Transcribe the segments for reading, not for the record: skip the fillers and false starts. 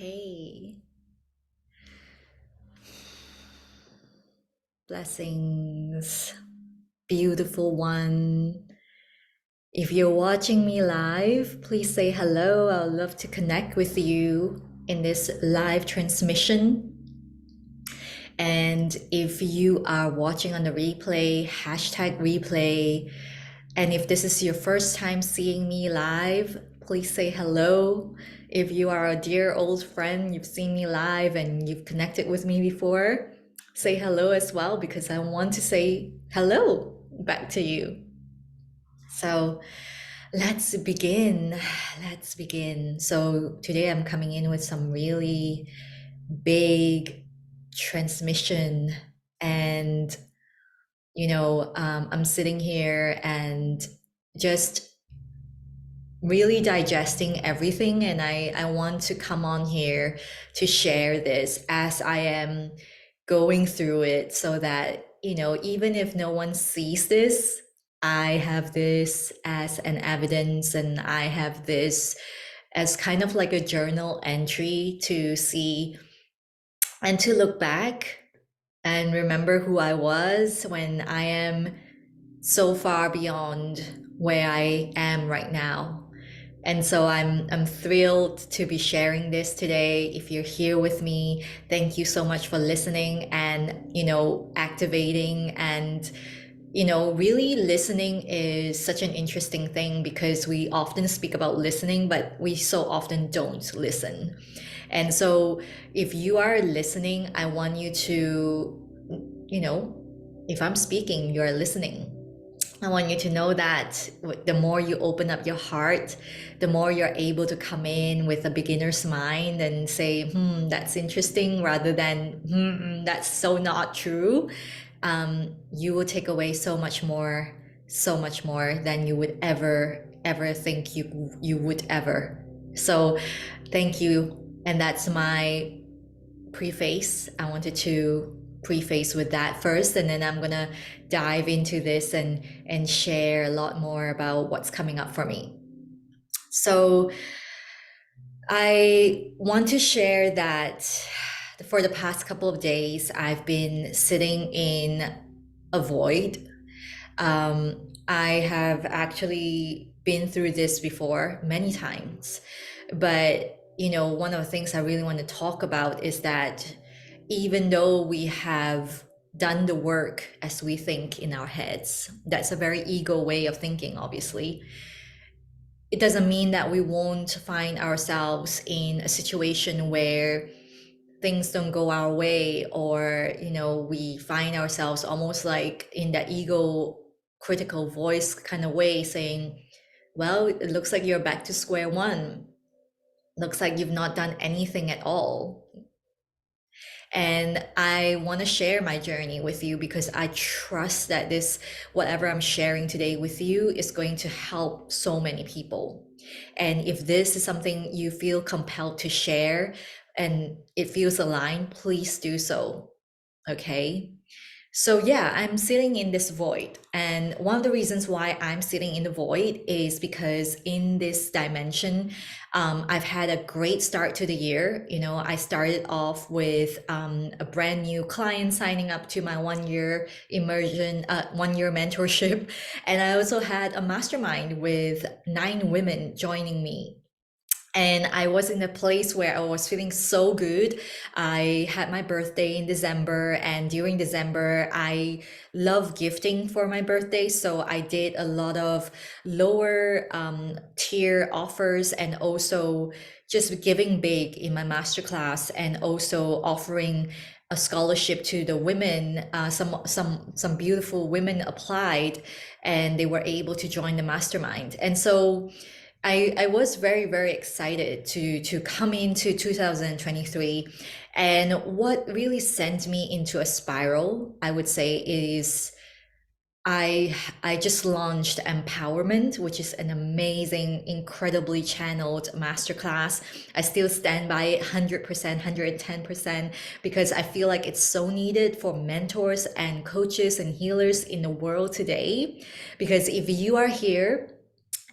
Hey, blessings, beautiful one. If you're watching me live, please say hello. I'd love to connect with you in this live transmission. And if you are watching on the replay, hashtag replay. And if this is your first time seeing me live, please say hello. If you are a dear old friend, you've seen me live and you've connected with me before, say hello as well because I want to say hello back to you. So let's begin. Let's begin. So today I'm coming in with some really big transmission and I'm sitting here and just really digesting everything. And I want to come on here to share this as I am going through it so that, even if no one sees this, I have this as an evidence and I have this as kind of like a journal entry to see and to look back and remember who I was when I am so far beyond where I am right now. And so I'm thrilled to be sharing this today. If you're here with me, thank you so much for listening and activating and really listening is such an interesting thing because we often speak about listening, but we so often don't listen. And so if you are listening, I want you to, if I'm speaking, you're listening. I want you to know that the more you open up your heart, the more you're able to come in with a beginner's mind and say, that's interesting, rather than, that's so not true. You will take away so much more than you would ever think you would ever. So thank you. And that's my preface. I wanted to preface with that first, and then I'm gonna dive into this and share a lot more about what's coming up for me. So I want to share that for the past couple of days, I've been sitting in a void. I have actually been through this before many times, but one of the things I really want to talk about is that even though we have done the work as we think in our heads, that's a very ego way of thinking, obviously. It doesn't mean that we won't find ourselves in a situation where things don't go our way, or we find ourselves almost like in that ego critical voice kind of way saying, well, it looks like you're back to square one, looks like you've not done anything at all. And I want to share my journey with you because I trust that this, whatever I'm sharing today with you, is going to help so many people. And if this is something you feel compelled to share and it feels aligned, please do so. Okay. So yeah, I'm sitting in this void. And one of the reasons why I'm sitting in the void is because in this dimension, I've had a great start to the year. I started off with a brand new client signing up to my 1 year immersion, 1 year mentorship. And I also had a mastermind with 9 women joining me. And I was in a place where I was feeling so good. I had my birthday in December, and during December, I love gifting for my birthday. So I did a lot of lower tier offers and also just giving big in my masterclass and also offering a scholarship to the women. Some beautiful women applied and they were able to join the mastermind. And so I was very, very excited to come into 2023. And what really sent me into a spiral, I would say, is I just launched Empowerment, which is an amazing, incredibly channeled masterclass. I still stand by it 100%, 110%, because I feel like it's so needed for mentors and coaches and healers in the world today. Because if you are here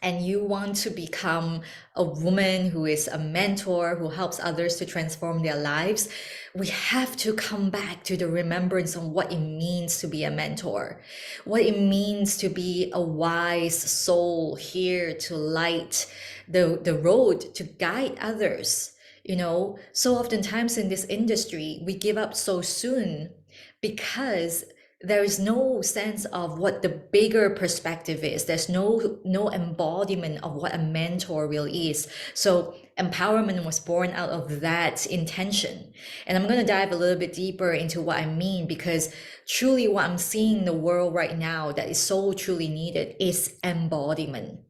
and you want to become a woman who is a mentor, who helps others to transform their lives, we have to come back to the remembrance of what it means to be a mentor, what it means to be a wise soul here to light the road, to guide others. You know, so oftentimes in this industry, we give up so soon because there is no sense of what the bigger perspective is. There's no embodiment of what a mentor really is. So empowerment was born out of that intention. And I'm going to dive a little bit deeper into what I mean, because truly what I'm seeing in the world right now that is so truly needed is embodiment.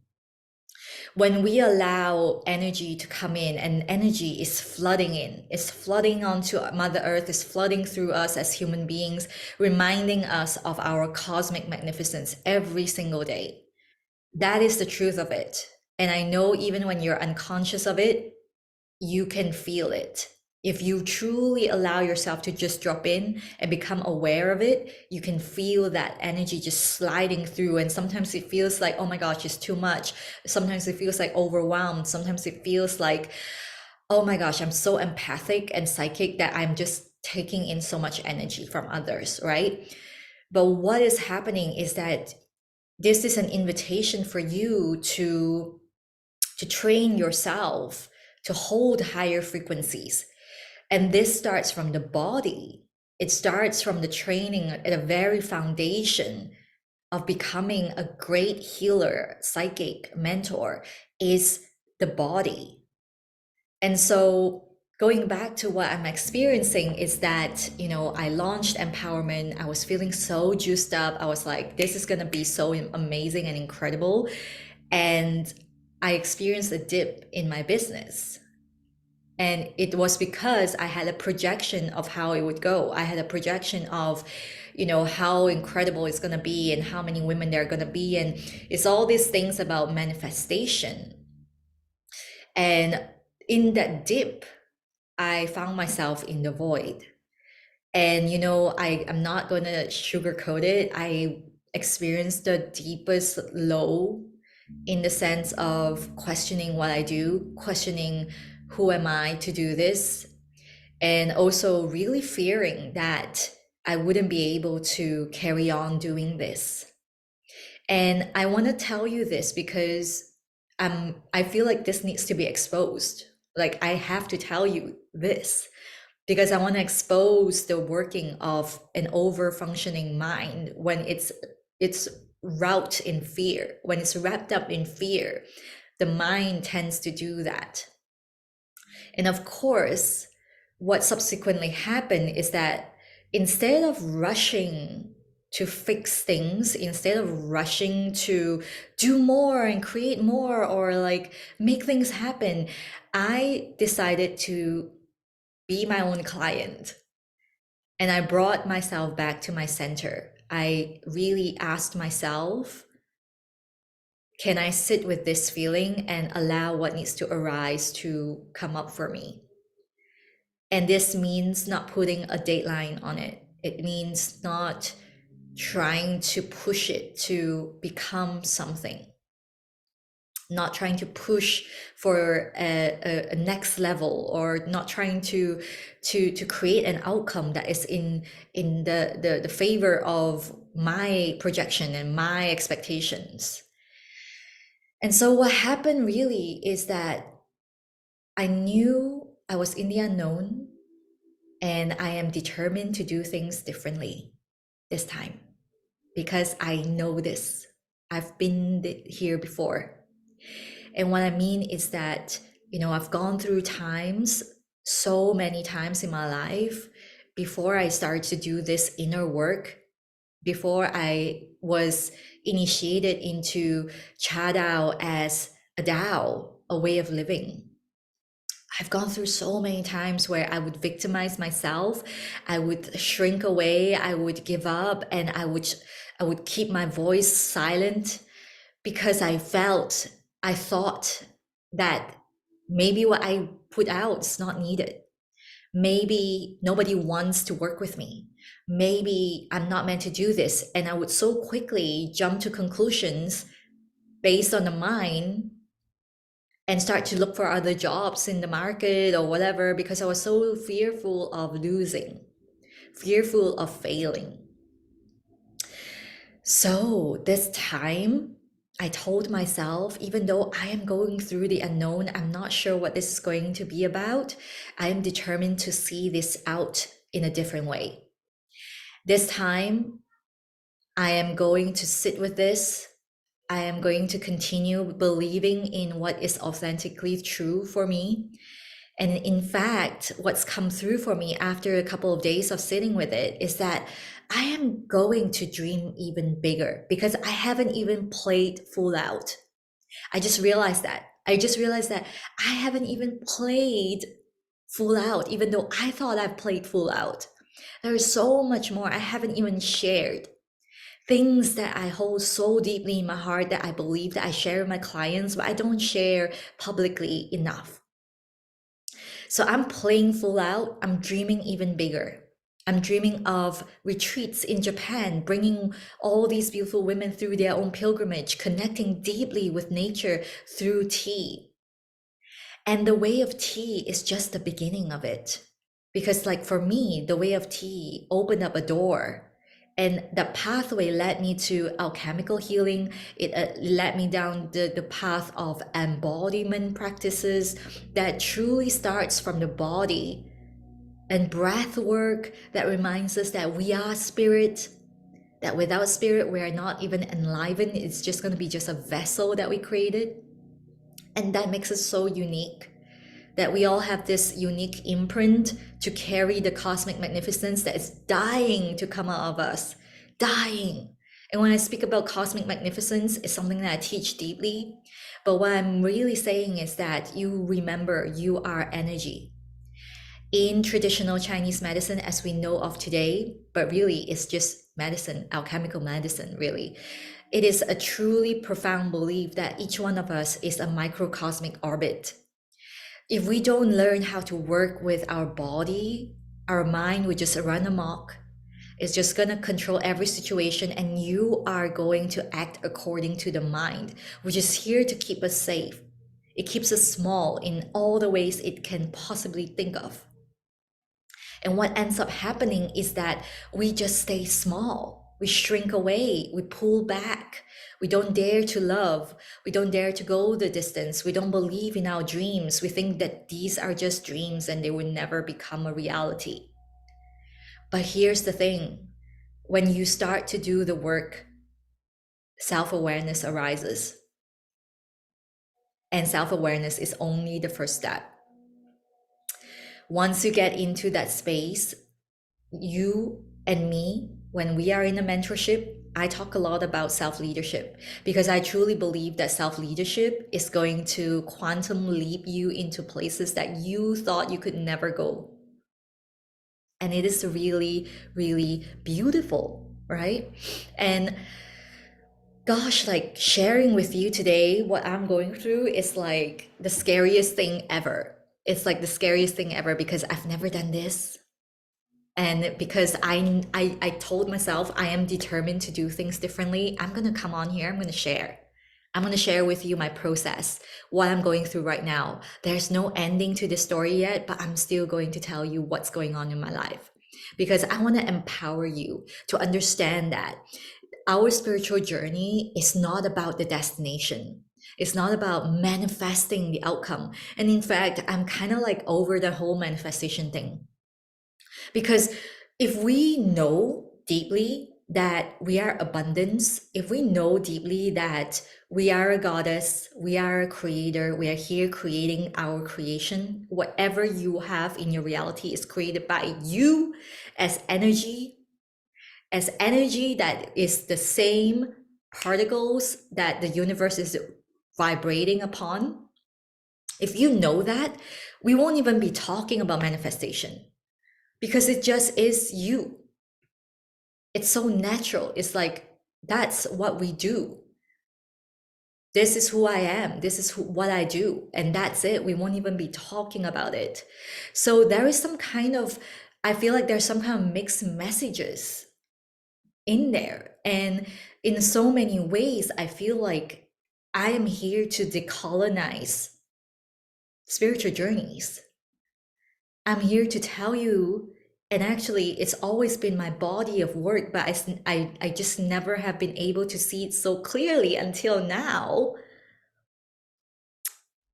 When we allow energy to come in, and energy is flooding in, it's flooding onto Mother Earth, is flooding through us as human beings, reminding us of our cosmic magnificence every single day. That is the truth of it. And I know even when you're unconscious of it, you can feel it. If you truly allow yourself to just drop in and become aware of it, you can feel that energy just sliding through. And sometimes it feels like, oh my gosh, it's too much. Sometimes it feels like overwhelmed. Sometimes it feels like, oh my gosh, I'm so empathic and psychic that I'm just taking in so much energy from others, right? But what is happening is that this is an invitation for you to train yourself to hold higher frequencies. And this starts from the body. It starts from the training at a very foundation of becoming a great healer, psychic mentor, is the body. And so going back to what I'm experiencing is that, you know, I launched empowerment. I was feeling so juiced up. I was like, this is going to be so amazing and incredible. And I experienced a dip in my business. And it was because I had a projection of how it would go. I had a projection of, you know, how incredible it's going to be and how many women there are going to be. And it's all these things about manifestation. And in that dip, I found myself in the void. And, you know, I'm not going to sugarcoat it. I experienced the deepest low in the sense of questioning what I do, questioning who am I to do this, and also really fearing that I wouldn't be able to carry on doing this. And I want to tell you this because I feel like this needs to be exposed. Like I have to tell you this because I want to expose the working of an over functioning mind when it's wrapped in fear. When it's wrapped up in fear, the mind tends to do that. And of course, what subsequently happened is that instead of rushing to fix things, instead of rushing to do more and create more or like make things happen, I decided to be my own client. And I brought myself back to my center. I really asked myself, can I sit with this feeling and allow what needs to arise to come up for me? And this means not putting a deadline on it. It means not trying to push it to become something, not trying to push for a next level, or not trying to create an outcome that is in the favor of my projection and my expectations. And so what happened really is that I knew I was in the unknown, and I am determined to do things differently this time because I know this. I've been here before. And what I mean is that, you know, I've gone through times, so many times in my life, before I started to do this inner work, before I was initiated into Cha Dao as a Dao, a way of living. I've gone through so many times where I would victimize myself, I would shrink away, I would give up, and I would keep my voice silent because I thought that maybe what I put out is not needed. Maybe nobody wants to work with me. Maybe I'm not meant to do this. And I would so quickly jump to conclusions based on the mind and start to look for other jobs in the market or whatever because I was so fearful of losing, fearful of failing. So this time, I told myself, even though I am going through the unknown, I'm not sure what this is going to be about, I am determined to see this out in a different way. This time, I am going to sit with this. I am going to continue believing in what is authentically true for me. And in fact, what's come through for me after a couple of days of sitting with it is that I am going to dream even bigger because I haven't even played full out. I just realized that. I just realized that I haven't even played full out, even though I thought I've played full out. There is so much more I haven't even shared. Things that I hold so deeply in my heart that I believe that I share with my clients, but I don't share publicly enough. So I'm playing full out. I'm dreaming even bigger. I'm dreaming of retreats in Japan, bringing all these beautiful women through their own pilgrimage, connecting deeply with nature through tea. And the way of tea is just the beginning of it. Because, like for me, the way of tea opened up a door. And the pathway led me to alchemical healing. It led me down the path of embodiment practices that truly starts from the body and breath work that reminds us that we are spirit, that without spirit, we are not even enlivened. It's just going to be just a vessel that we created. And that makes us so unique that we all have this unique imprint to carry the cosmic magnificence that is dying to come out of us, dying. And when I speak about cosmic magnificence, it's something that I teach deeply. But what I'm really saying is that you remember you are energy. In traditional Chinese medicine, as we know of today, but really it's just medicine, alchemical medicine, really. It is a truly profound belief that each one of us is a microcosmic orbit. If we don't learn how to work with our body, our mind would just run amok. It's just going to control every situation, and you are going to act according to the mind, which is here to keep us safe. It keeps us small in all the ways it can possibly think of. And what ends up happening is that we just stay small. We shrink away, we pull back. We don't dare to love. We don't dare to go the distance. We don't believe in our dreams. We think that these are just dreams and they will never become a reality. But here's the thing, when you start to do the work, self awareness arises. And self awareness is only the first step. Once you get into that space, you and me, when we are in a mentorship, I talk a lot about self leadership because I truly believe that self leadership is going to quantum leap you into places that you thought you could never go. And it is really, really beautiful, right? And gosh, like sharing with you today what I'm going through is like the scariest thing ever. It's like the scariest thing ever because I've never done this. And because I told myself I am determined to do things differently, I'm going to come on here, I'm going to share. I'm going to share with you my process, what I'm going through right now. There's no ending to this story yet, but I'm still going to tell you what's going on in my life because I want to empower you to understand that our spiritual journey is not about the destination. It's not about manifesting the outcome. And in fact, I'm kind of like over the whole manifestation thing. Because if we know deeply that we are abundance, if we know deeply that we are a goddess, we are a creator, we are here creating our creation, whatever you have in your reality is created by you as energy that is the same particles that the universe is vibrating upon. If you know that, we won't even be talking about manifestation because it just is you. It's so natural. It's like, that's what we do. This is who I am. This is what I do. And that's it. We won't even be talking about it. So there is some kind of, I feel like there's some kind of mixed messages in there. And in so many ways, I feel like I am here to decolonize spiritual journeys. I'm here to tell you, and actually, it's always been my body of work, but I just never have been able to see it so clearly until now,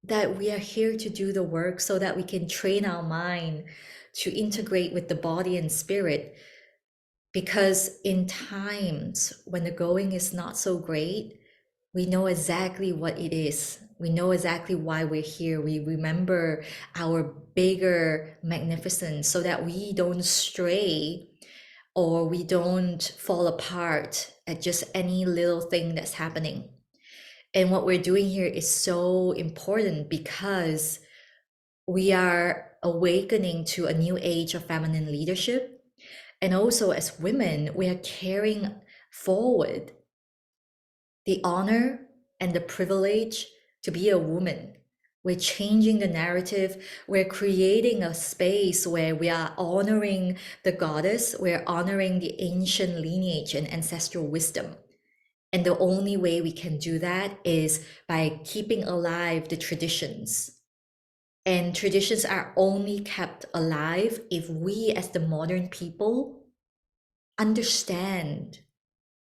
that we are here to do the work so that we can train our mind to integrate with the body and spirit. Because in times when the going is not so great, we know exactly what it is. We know exactly why we're here. We remember our bigger magnificence so that we don't stray or we don't fall apart at just any little thing that's happening. And what we're doing here is so important because we are awakening to a new age of feminine leadership. And also, as women, we are carrying forward the honor and the privilege to be a woman. We're changing the narrative. We're creating a space where we are honoring the goddess. We're honoring the ancient lineage and ancestral wisdom. And the only way we can do that is by keeping alive the traditions. And traditions are only kept alive if we, as the modern people, understand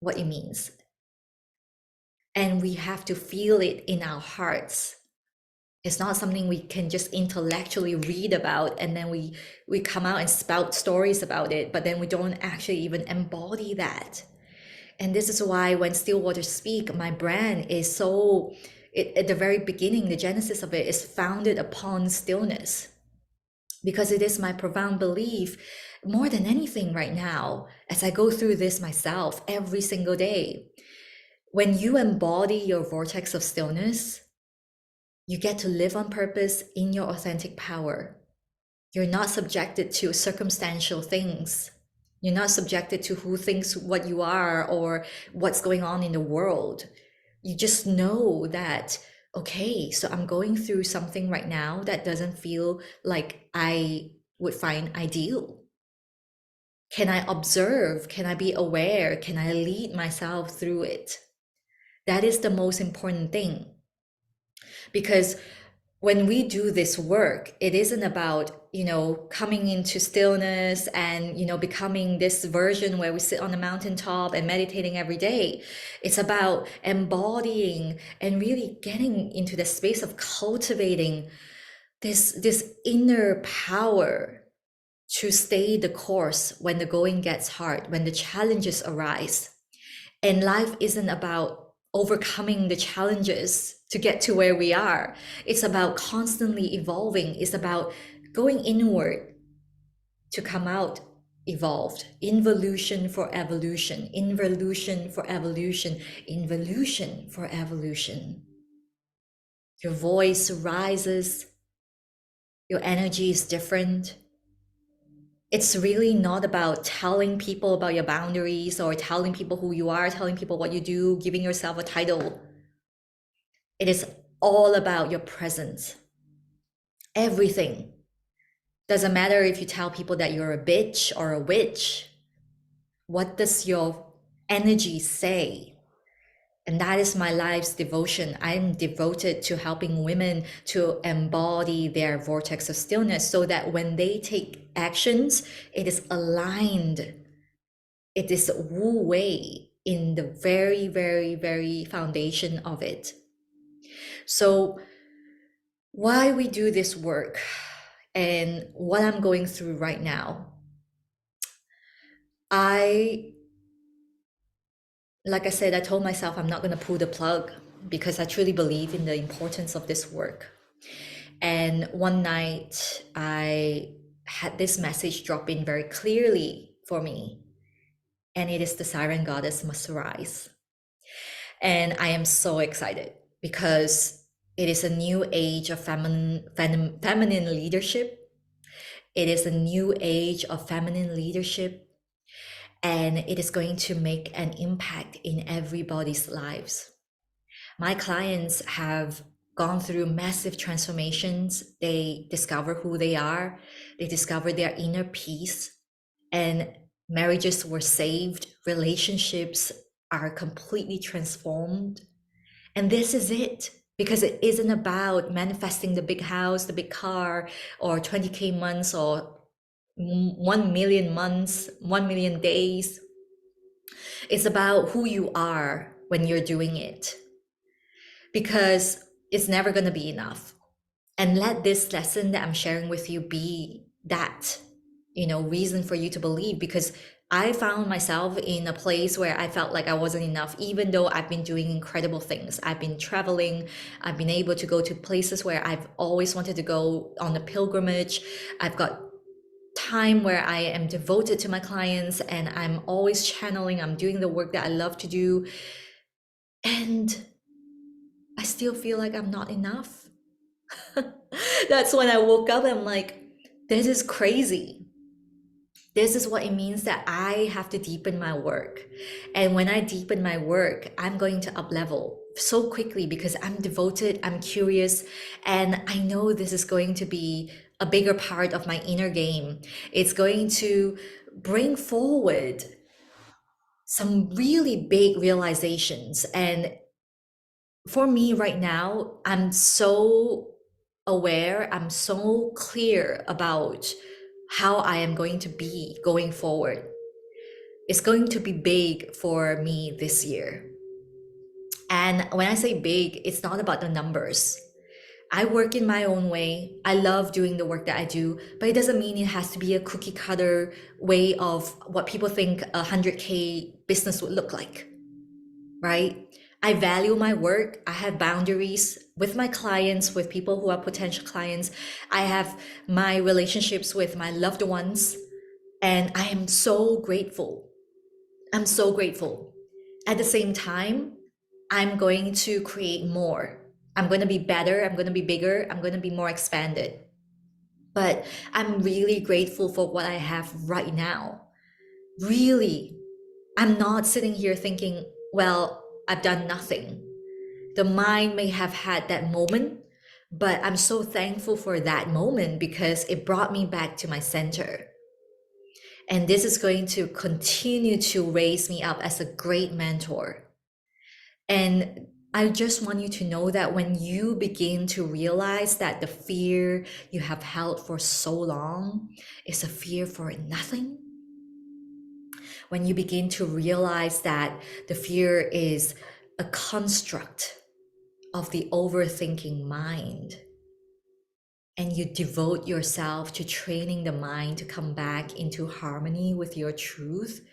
what it means. And we have to feel it in our hearts. It's not something we can just intellectually read about and then we come out and spout stories about it, but then we don't actually even embody that. And this is why when Stillwater Speak, my brand is so, at the very beginning, the genesis of it is founded upon stillness, because it is my profound belief, more than anything right now, as I go through this myself every single day. When you embody your vortex of stillness, you get to live on purpose in your authentic power. You're not subjected to circumstantial things. You're not subjected to who thinks what you are or what's going on in the world. You just know that, okay, so I'm going through something right now that doesn't feel like I would find ideal. Can I observe? Can I be aware? Can I lead myself through it? That is the most important thing. Because when we do this work, it isn't about, coming into stillness and, becoming this version where we sit on the mountaintop and meditating every day. It's about embodying and really getting into the space of cultivating this inner power to stay the course when the going gets hard, when the challenges arise. And life isn't about overcoming the challenges to get to where we are. It's about constantly evolving. It's about going inward to come out evolved. Involution for evolution, involution for evolution, involution for evolution. Your voice rises, your energy is different. It's really not about telling people about your boundaries or telling people who you are, telling people what you do, giving yourself a title. It is all about your presence. Everything. Doesn't matter if you tell people that you're a bitch or a witch. What does your energy say? And that is my life's devotion. I'm devoted to helping women to embody their vortex of stillness so that when they take actions, it is aligned. It is Wu Wei in the very, very, very foundation of it. So why we do this work and what I'm going through right now, like I said, I told myself I'm not going to pull the plug because I truly believe in the importance of this work. And one night I had this message drop in very clearly for me, and it is the Siren Goddess must rise. And I am so excited because it is a new age of feminine leadership. It is a new age of feminine leadership, and it is going to make an impact in everybody's lives. My clients have gone through massive transformations. They discover who they are, they discover their inner peace, and marriages were saved, relationships are completely transformed, And this is it. Because it isn't about manifesting the big house, the big car, or 20K months, or 1 million months, 1 million days. It's about who you are when you're doing it, because it's never going to be enough. And let this lesson that I'm sharing with you be that, reason for you to believe, because I found myself in a place where I felt like I wasn't enough, even though I've been doing incredible things. I've been traveling. I've been able to go to places where I've always wanted to go on a pilgrimage. I've got time where I am devoted to my clients and I'm always channeling. I'm doing the work that I love to do. And I still feel like I'm not enough. That's when I woke up and I'm like, this is crazy. This is what it means that I have to deepen my work. And when I deepen my work, I'm going to up level so quickly because I'm devoted, I'm curious, and I know this is going to be a bigger part of my inner game. It's going to bring forward some really big realizations. And for me right now, I'm so aware, I'm so clear about how I am going to be going forward. It's going to be big for me this year. And when I say big, it's not about the numbers. I work in my own way. I love doing the work that I do, but it doesn't mean it has to be a cookie cutter way of what people think a 100K business would look like, right? I value my work. I have boundaries with my clients, with people who are potential clients. I have my relationships with my loved ones, and I am so grateful. I'm so grateful. At the same time, I'm going to create more. I'm going to be better. I'm going to be bigger. I'm going to be more expanded. But I'm really grateful for what I have right now. Really, I'm not sitting here thinking, well, I've done nothing. The mind may have had that moment, but I'm so thankful for that moment because it brought me back to my center. And this is going to continue to raise me up as a great mentor. And I just want you to know that when you begin to realize that the fear you have held for so long is a fear for nothing, when you begin to realize that the fear is a construct of the overthinking mind, and you devote yourself to training the mind to come back into harmony with your truth,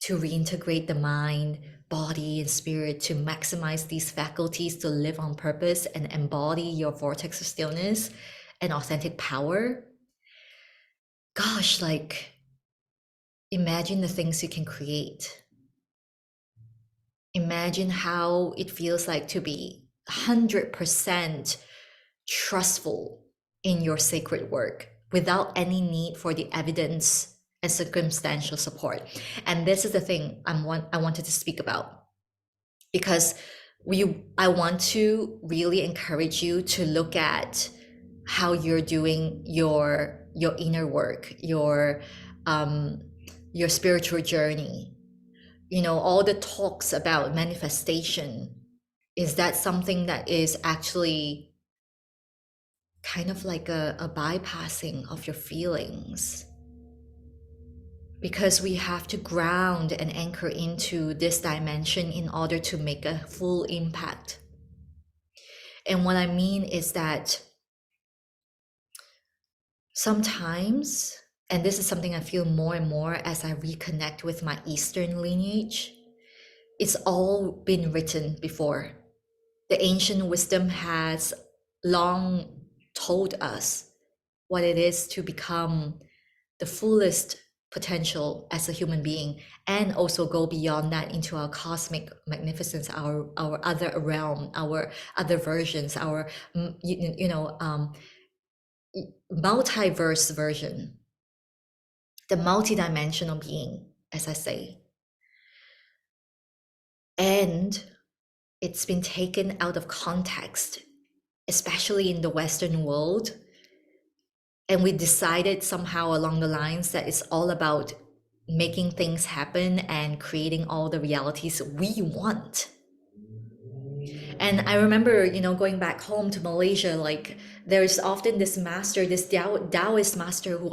to reintegrate the mind, body, and spirit to maximize these faculties to live on purpose and embody your vortex of stillness and authentic power. Gosh, like, imagine the things you can create. Imagine how it feels like to be 100% trustful in your sacred work without any need for the evidence and circumstantial support. And this is the thing I wanted to speak about, because I want to really encourage you to look at how you're doing your inner work, your spiritual journey. All the talks about manifestation, is that something that is actually kind of like a bypassing of your feelings? Because we have to ground and anchor into this dimension in order to make a full impact. And what I mean is that sometimes, and this is something I feel more and more as I reconnect with my Eastern lineage, it's all been written before. The ancient wisdom has long told us what it is to become the fullest potential as a human being, and also go beyond that into our cosmic magnificence, our other realm, our other versions, our multiverse version, the multidimensional being, as I say. And it's been taken out of context, especially in the Western world. And we decided somehow along the lines that it's all about making things happen and creating all the realities we want. And I remember, going back home to Malaysia, like there's often this master, this Taoist master who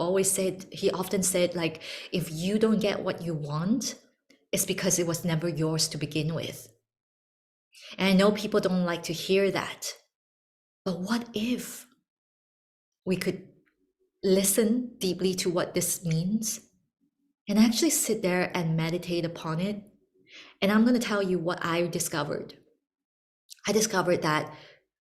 he often said, like, if you don't get what you want, it's because it was never yours to begin with. And I know people don't like to hear that, but what if we could listen deeply to what this means and actually sit there and meditate upon it? And I'm going to tell you what I discovered. I discovered that,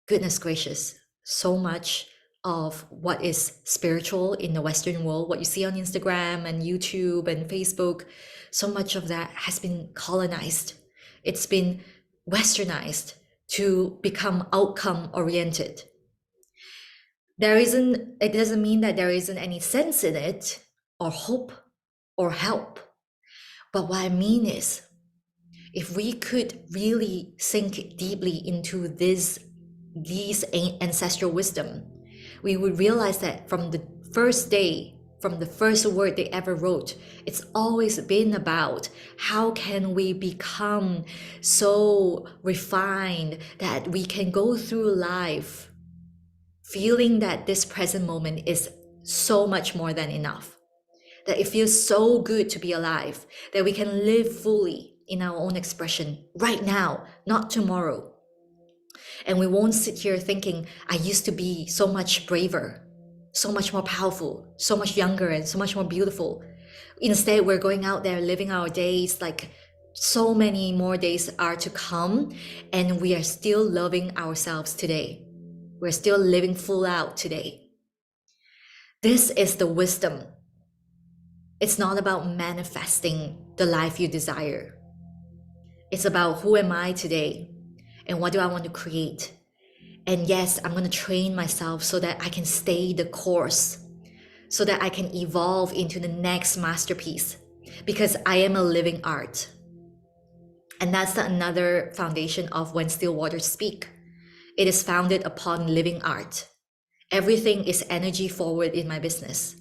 goodness gracious, so much of what is spiritual in the Western world, what you see on Instagram and YouTube and Facebook, so much of that has been colonized. It's been westernized to become outcome oriented. It doesn't mean that there isn't any sense in it, or hope, or help. But what I mean is, if we could really sink deeply into these ancestral wisdom, we would realize that from the first day, from the first word they ever wrote, it's always been about how can we become so refined that we can go through life feeling that this present moment is so much more than enough, that it feels so good to be alive, that we can live fully in our own expression right now, not tomorrow. And we won't sit here thinking, I used to be so much braver, so much more powerful, so much younger, and so much more beautiful. Instead, we're going out there living our days like so many more days are to come, and we are still loving ourselves today. We're still living full out today. This is the wisdom. It's not about manifesting the life you desire. It's about, who am I today and what do I want to create? And yes, I'm going to train myself so that I can stay the course, so that I can evolve into the next masterpiece, because I am a living art. And that's another foundation of When Still Waters Speak. It is founded upon living art. Everything is energy forward in my business.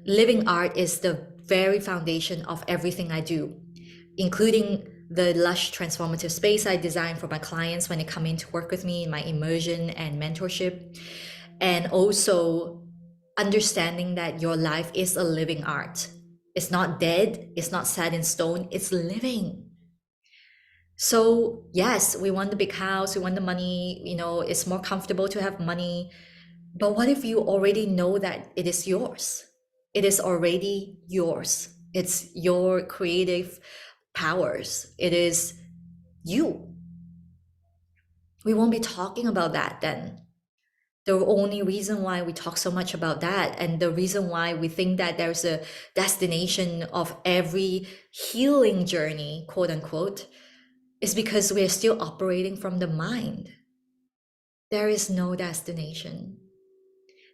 Living art is the very foundation of everything I do, including the lush transformative space I design for my clients when they come in to work with me in my immersion and mentorship. And also understanding that your life is a living art. It's not dead, it's not set in stone, it's living. So yes, we want the big house, we want the money, it's more comfortable to have money. But what if you already know that it is yours? It is already yours. It's your creative powers. It is you. We won't be talking about that then. The only reason why we talk so much about that, and the reason why we think that there's a destination of every healing journey, quote unquote, is because we are still operating from the mind. There is no destination.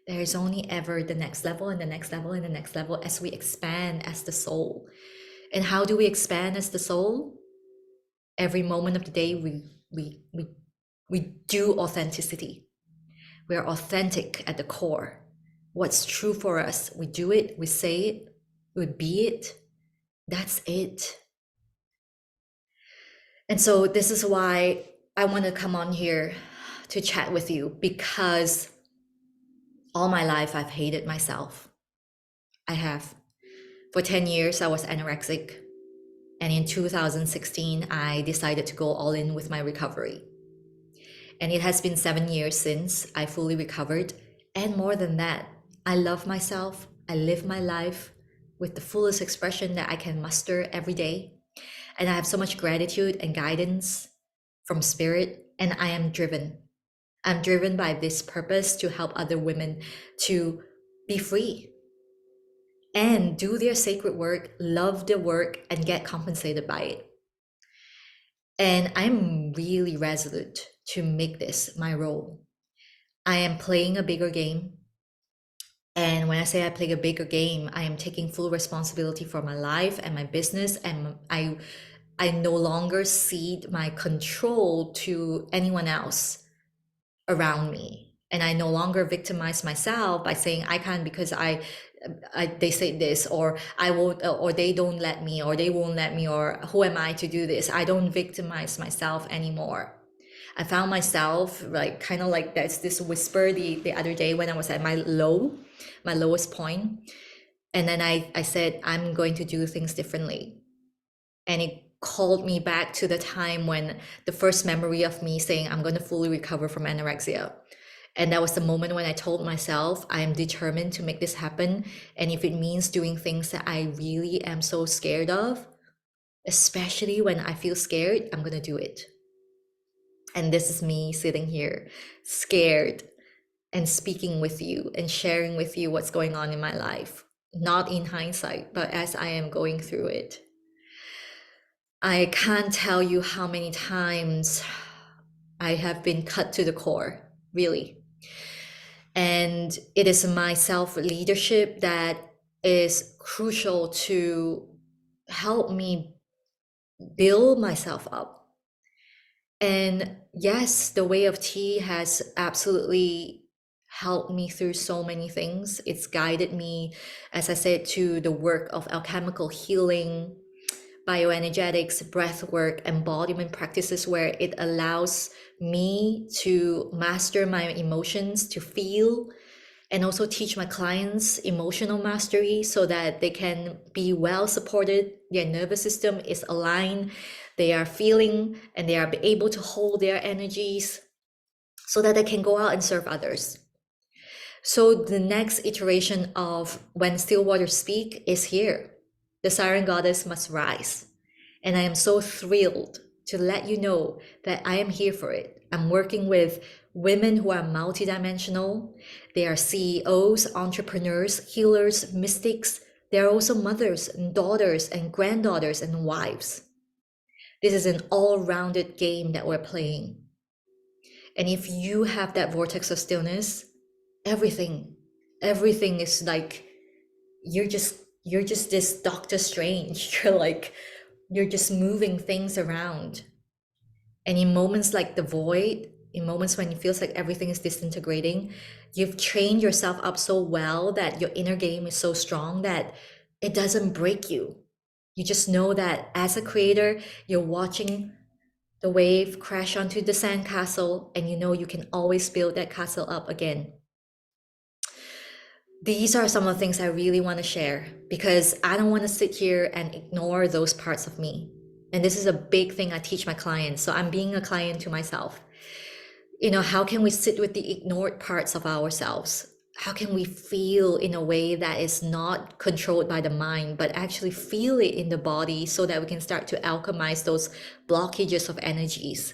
There is only ever the next level and the next level and the next level as we expand as the soul. And how do we expand as the soul? Every moment of the day, we do authenticity. We are authentic at the core. What's true for us, we do it, we say it, we be it. That's it. And so this is why I want to come on here to chat with you, because all my life I've hated myself. I have. For 10 years, I was anorexic. And in 2016, I decided to go all in with my recovery. And it has been 7 years since I fully recovered. And more than that, I love myself. I live my life with the fullest expression that I can muster every day. And I have so much gratitude and guidance from spirit. And I am driven. I'm driven by this purpose to help other women to be free and do their sacred work, love the work, and get compensated by it. And I'm really resolute to make this my role. I am playing a bigger game. And when I say I play a bigger game, I am taking full responsibility for my life and my business. And I no longer cede my control to anyone else around me. And I no longer victimize myself by saying I can't because they say this, or I won't, or they don't let me, or they won't let me, or who am I to do this? I don't victimize myself anymore. I found myself like kind of like there's this whisper the other day when I was at my lowest point. And then I said, I'm going to do things differently. And it called me back to the time when the first memory of me saying, I'm going to fully recover from anorexia. And that was the moment when I told myself, I am determined to make this happen. And if it means doing things that I really am so scared of, especially when I feel scared, I'm going to do it. And this is me sitting here, scared, and speaking with you and sharing with you what's going on in my life. Not in hindsight, but as I am going through it. I can't tell you how many times I have been cut to the core, really. And it is my self leadership that is crucial to help me build myself up. And yes, the way of tea has absolutely helped me through so many things. It's guided me, as I said, to the work of alchemical healing, bioenergetics, breath work, embodiment practices where it allows me to master my emotions, to feel, and also teach my clients emotional mastery so that they can be well supported. Their nervous system is aligned. They are feeling and they are able to hold their energies so that they can go out and serve others. So the next iteration of When Still Waters Speak is here. The Siren Goddess must rise. And I am so thrilled to let you know that I am here for it. I'm working with women who are multidimensional. They are CEOs, entrepreneurs, healers, mystics. They are also mothers and daughters and granddaughters and wives. This is an all-rounded game that we're playing. And if you have that vortex of stillness, everything is like you're just this Doctor Strange. You're just moving things around. And in moments like the void, in moments when it feels like everything is disintegrating, you've trained yourself up so well that your inner game is so strong that it doesn't break you. You just know that as a creator, you're watching the wave crash onto the sandcastle, and you know you can always build that castle up again. These are some of the things I really want to share because I don't want to sit here and ignore those parts of me. And this is a big thing I teach my clients. So I'm being a client to myself. How can we sit with the ignored parts of ourselves? How can we feel in a way that is not controlled by the mind, but actually feel it in the body so that we can start to alchemize those blockages of energies,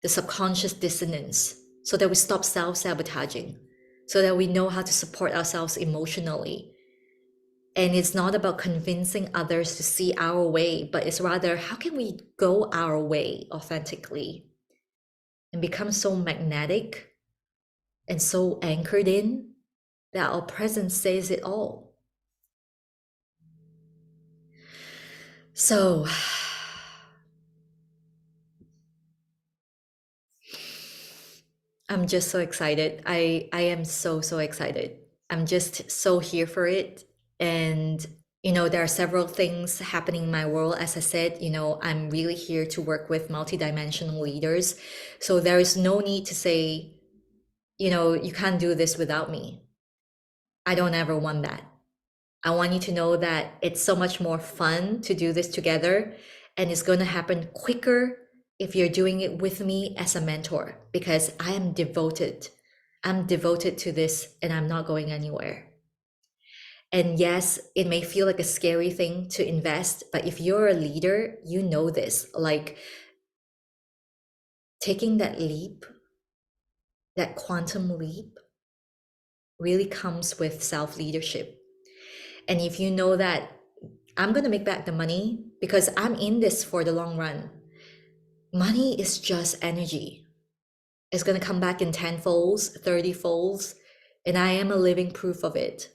the subconscious dissonance, so that we stop self-sabotaging, so that we know how to support ourselves emotionally. And it's not about convincing others to see our way, but it's rather, how can we go our way authentically and become so magnetic and so anchored in that our presence says it all. So I'm just so excited. I am so excited. I'm just so here for it. And there are several things happening in my world. As I said, I'm really here to work with multidimensional leaders. So there is no need to say, you can't do this without me. I don't ever want that. I want you to know that it's so much more fun to do this together, and it's going to happen quicker if you're doing it with me as a mentor, because I am devoted. I'm devoted to this and I'm not going anywhere. And yes, it may feel like a scary thing to invest, but if you're a leader, you know this. Like taking that leap, that quantum leap, really comes with self leadership. And if you know that I'm going to make back the money because I'm in this for the long run, money is just energy. It's going to come back in 10 folds, 30 folds, and I am a living proof of it.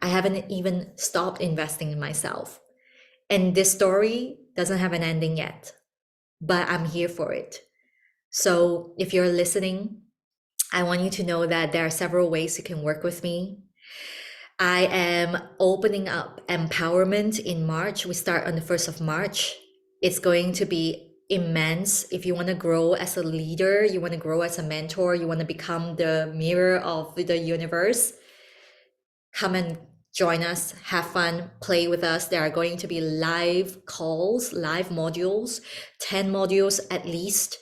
I haven't even stopped investing in myself. And this story doesn't have an ending yet, but I'm here for it. So if you're listening, I want you to know that there are several ways you can work with me. I am opening up empowerment in March. We start on the 1st of March. It's going to be immense. If you want to grow as a leader, you want to grow as a mentor, you want to become the mirror of the universe, come and join us, have fun, play with us. There are going to be live calls, live modules, 10 modules at least.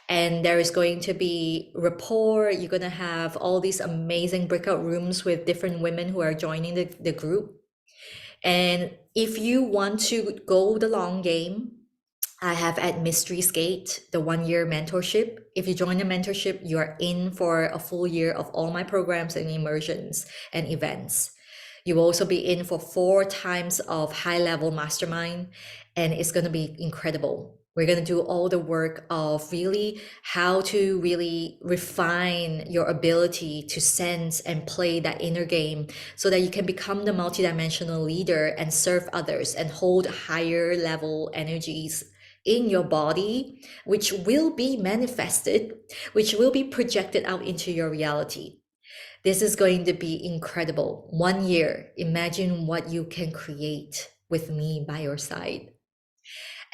And there is going to be rapport. You're going to have all these amazing breakout rooms with different women who are joining the group. And if you want to go the long game, I have at Mysteries Gate the 1 year mentorship. If you join the mentorship, you are in for a full year of all my programs and immersions and events. You will also be in for 4 times of high level mastermind, and it's going to be incredible. We're going to do all the work of really how to really refine your ability to sense and play that inner game so that you can become the multidimensional leader and serve others and hold higher level energies in your body, which will be manifested, which will be projected out into your reality. This is going to be incredible. 1 year, imagine what you can create with me by your side.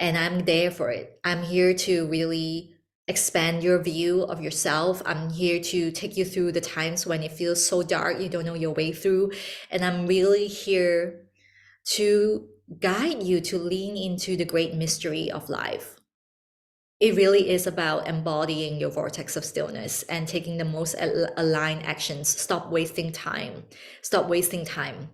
And I'm there for it. I'm here to really expand your view of yourself. I'm here to take you through the times when it feels so dark, you don't know your way through. And I'm really here to guide you to lean into the great mystery of life. It really is about embodying your vortex of stillness and taking the most aligned actions. Stop wasting time. Stop wasting time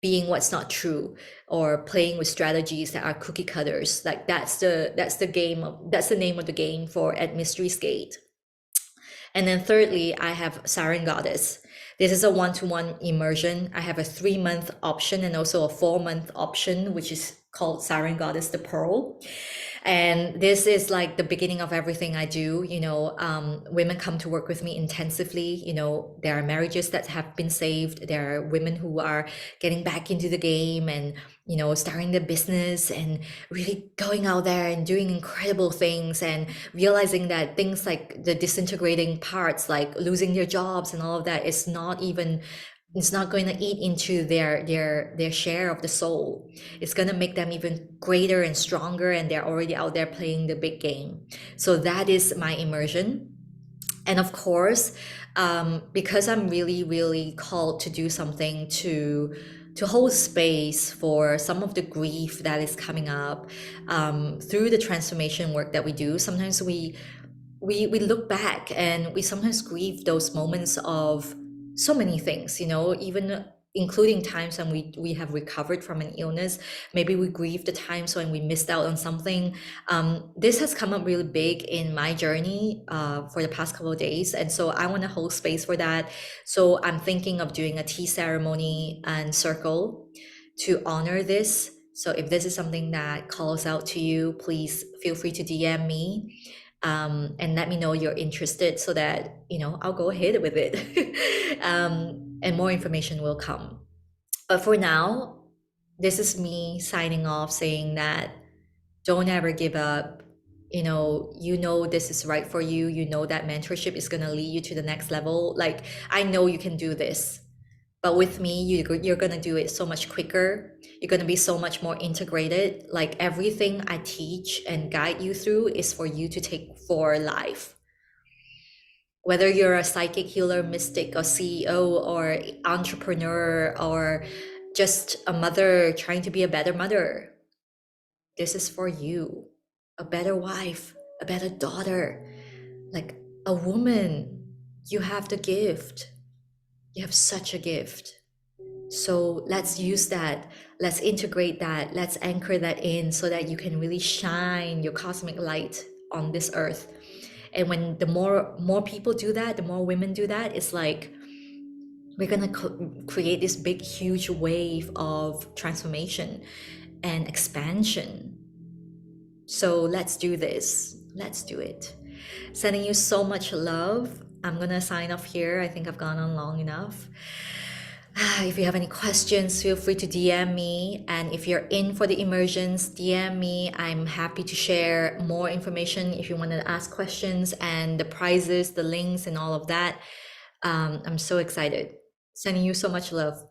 being what's not true or playing with strategies that are cookie cutters. Like that's the game of, that's the name of the game for at Mystery Skate. And then thirdly, I have Siren Goddess. This is a one-to-one immersion. I have a 3 month option and also a 4 month option, which is called Siren Goddess the Pearl. And this is like the beginning of everything I do. Women come to work with me intensively. There are marriages that have been saved. There are women who are getting back into the game and, starting the business and really going out there and doing incredible things and realizing that things like the disintegrating parts, like losing their jobs and all of that, is not even, it's not going to eat into their share of the soul. It's going to make them even greater and stronger, and they're already out there playing the big game. So that is my immersion. And of course, because I'm really really called to do something to hold space for some of the grief that is coming up, through the transformation work that we do. Sometimes we look back and we sometimes grieve those moments of so many things, even including times when we have recovered from an illness. Maybe we grieve the times when we missed out on something. This has come up really big in my journey, for the past couple of days, and so I want to hold space for that. So I'm thinking of doing a tea ceremony and circle to honor this. So if this is something that calls out to you, please feel free to DM me, and let me know you're interested so that I'll go ahead with it. And more information will come. But for now, this is me signing off, saying that don't ever give up. This is right for you. That mentorship is going to lead you to the next level. Like, I know you can do this, but with me, you're going to do it so much quicker. You're going to be so much more integrated. Like, everything I teach and guide you through is for you to take for life. Whether you're a psychic healer, mystic, or CEO, or entrepreneur, or just a mother trying to be a better mother, this is for you. A better wife, a better daughter, like a woman. You have the gift. You have such a gift. So let's use that. Let's integrate that. Let's anchor that in so that you can really shine your cosmic light on this earth. And when the more people do that, the more women do that, it's like we're gonna create this big, huge wave of transformation and expansion. So let's do this. Let's do it. Sending you so much love. I'm gonna sign off here. I think I've gone on long enough. If you have any questions, feel free to DM me. And if you're in for the immersions, DM me. I'm happy to share more information if you want to ask questions and the prizes, the links, and all of that. I'm so excited. Sending you so much love.